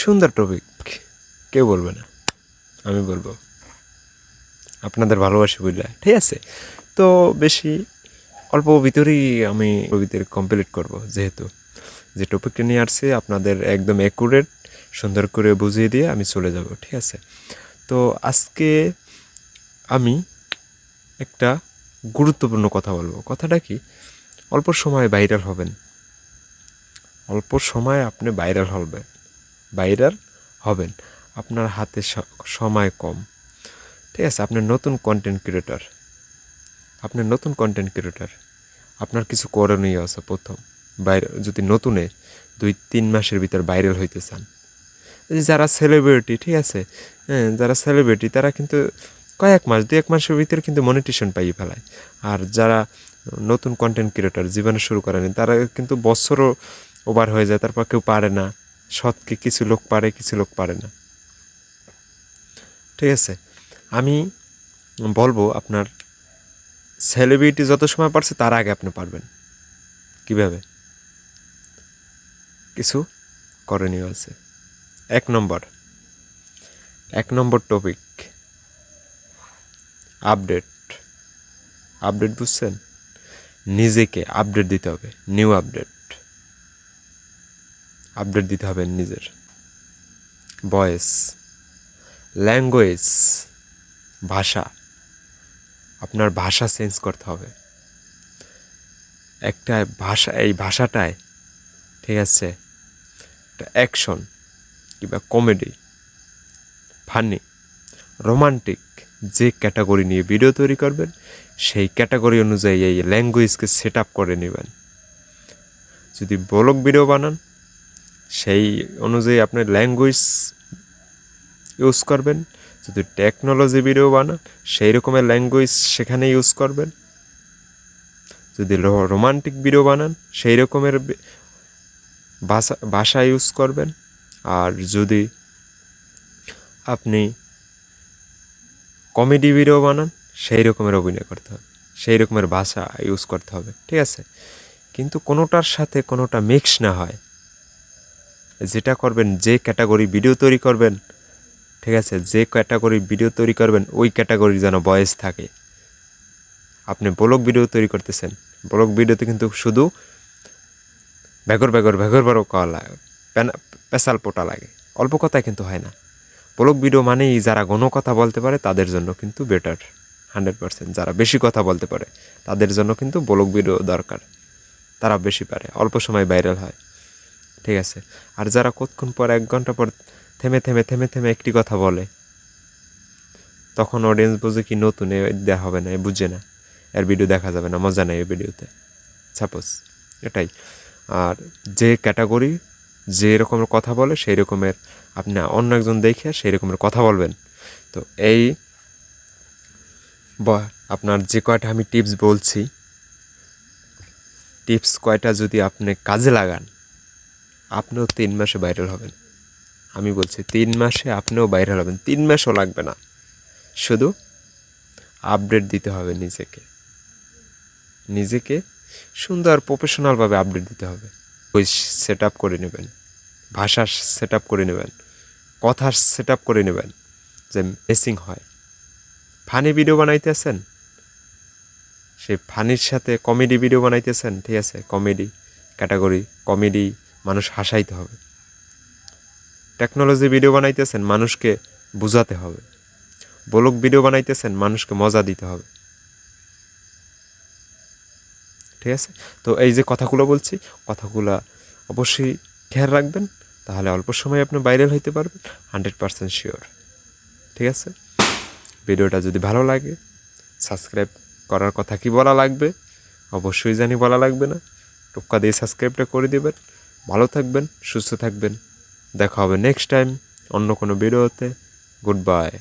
সুন্দর টপিক, কেউ বলবে না, আমি বলবো, আপনাদের ভালোবাসি বুঝলে, ঠিক আছে। তো বেশি অল্প ভিতরেই আমি ভিতরে কমপ্লিট করব, যেহেতু যে টপিকটা নিয়ে আসছে আপনাদের একদম অ্যাকুরেট সুন্দর করে বুঝিয়ে দিয়ে আমি চলে যাব, ঠিক আছে। তো আজকে আমি একটা গুরুত্বপূর্ণ কথা বলবো। কথাটা কি, অল্প সময় ভাইরাল হবেন, অল্প সময় আপনি ভাইরাল হবেন, আপনার হাতে সময় কম, ঠিক আছে। আপনি নতুন কন্টেন্ট ক্রিয়েটর, আপনার কিছু করণীয় আছে। প্রথম, যদি নতুনে 2-3 মাসের ভিতর ভাইরাল হইতে চান, যারা সেলিব্রিটি, ঠিক আছে, হ্যাঁ, যারা সেলিব্রিটি তারা কিন্তু কয়েক মাস 2-1 মাসের ভিতরে কিন্তু মনিটেশন পাইয়ে ফেলায়। আর যারা নতুন কন্টেন্ট ক্রিয়েটর জীবনে শুরু করেনি তারা কিন্তু বছরও ওভার হয়ে যায়, তারপর কেউ পারে না। সৎকে কিছু লোক পারে, কিছু লোক পারে না, ঠিক আছে। আমি বলবো আপনার সেলিব্রিটি যত সময় পারছে তার আগে আপনি পারবেন। কিভাবে? কিছু করণীয় আছে। এক নম্বর টপিক, আপডেট বুঝছেন? নিজেকে আপডেট দিতে হবে, নিউ আপডেট দিতে হবে। নিজের ভয়েস, ল্যাঙ্গুয়েজ, ভাষা, আপনার ভাষা চেঞ্জ করতে হবে। একটা ভাষা, এই ভাষাটায়, ঠিক আছে, একটা অ্যাকশন কিংবা কমেডি, ফানি, রোমান্টিক যে ক্যাটাগরি নিয়ে ভিডিও তৈরি করবেন সেই ক্যাটাগরি অনুযায়ী এই ল্যাঙ্গুয়েজকে সেট আপ করে নেবেন। যদি ব্লগ ভিডিও বানান সেই অনুযায়ী আপনার ল্যাঙ্গুয়েজ ইউজ করবেন। যদি টেকনোলজি ভিডিও বানান সেই রকমের ল্যাঙ্গুয়েজ সেখানে ইউজ করবেন। যদি রোমান্টিক ভিডিও বানান সেই রকমের ভাষা ইউজ করবেন। আর যদি আপনি কমেডি ভিডিও বানান সেই রকমের অভিনয় করতে হবে, সেই রকমের ভাষা ইউজ করতে হবে, ঠিক আছে। কিন্তু কোনোটার সাথে কোনোটা মিক্স না হয়। যেটা করবেন, যে ক্যাটাগরি ভিডিও তৈরি করবেন, ঠিক আছে, যে ক্যাটাগরি ভিডিও তৈরি করবেন ওই ক্যাটাগরির যেন ভয়েস থাকে। আপনি ব্লগ ভিডিও তৈরি করতেছেন, ব্লগ ভিডিওতে কিন্তু শুধু ভেগর কওয়া লাগে, পেশাল পোটা লাগে, অল্প কথায় কিন্তু হয় না। ব্লগ ভিডিও মানেই যারা ঘন কথা বলতে পারে তাদের জন্য কিন্তু বেটার, 100%। যারা বেশি কথা বলতে পারে তাদের জন্য কিন্তু ব্লগ ভিডিও দরকার, তারা বেশি পারে, অল্প সময় ভাইরাল হয়, ঠিক আছে। আর যারা কতক্ষণ পর 1 ঘন্টা পর থেমে একটি কথা বলে, তখন অডিয়েন্স বুঝে কি নতুন, দেওয়া হবে না, বুঝে না, এর ভিডিও দেখা যাবে না, মজা নেই এই ভিডিওতে, সাপোজ এটাই। আর যে ক্যাটাগরি যে রকমের কথা বলে সেই রকমের আপনি অন্য একজন দেখে সেই রকমের কথা বলবেন। তো এই আপনার যে কয়টা আমি টিপস বলছি, টিপস কয়টা যদি আপনি কাজে লাগান, আপনিও 3 মাসে ভাইরাল হবেন। আমি বলছি 3 মাসে আপনিও ভাইরাল হবেন। 3 মাসও লাগবে না, শুধু আপডেট দিতে হবে নিজেকে সুন্দর প্রফেশনালভাবে আপডেট দিতে হবে। ওই সেট আপ করে নেবেন, ভাষা সেট আপ করে নেবেন, কথা সেট আপ করে নেবেন যে মেসিং হয়। ফানি ভিডিও বানাইতেছেন, সেই ফানির সাথে কমেডি ভিডিও বানাইতেছেন, ঠিক আছে, কমেডি ক্যাটাগরি, কমেডি মানুষ হাসাইতে হবে। টেকনোলজি ভিডিও বানাইতেছেন, মানুষকে বুঝাতে হবে। ব্লগ ভিডিও বানাইতেছেন, মানুষকে মজা দিতে হবে, ঠিক আছে। তো এই যে কথাগুলো বলছি, কথাগুলো অবশ্যই খেয়াল রাখবেন, তাহলে অল্প সময়ে আপনি ভাইরাল হইতে পারবেন, 100% শিওর, ঠিক আছে। ভিডিওটা যদি ভালো লাগে, সাবস্ক্রাইব করার কথা কি বলা লাগবে, অবশ্যই জানি, বলা লাগবে না, টোক্কা দিয়ে সাবস্ক্রাইবটা করে দেবেন। ভালো থাকবেন, সুস্থ থাকবেন, দেখা হবে নেক্সট টাইম অন্য কোনো ভিডিওতে। Good bye.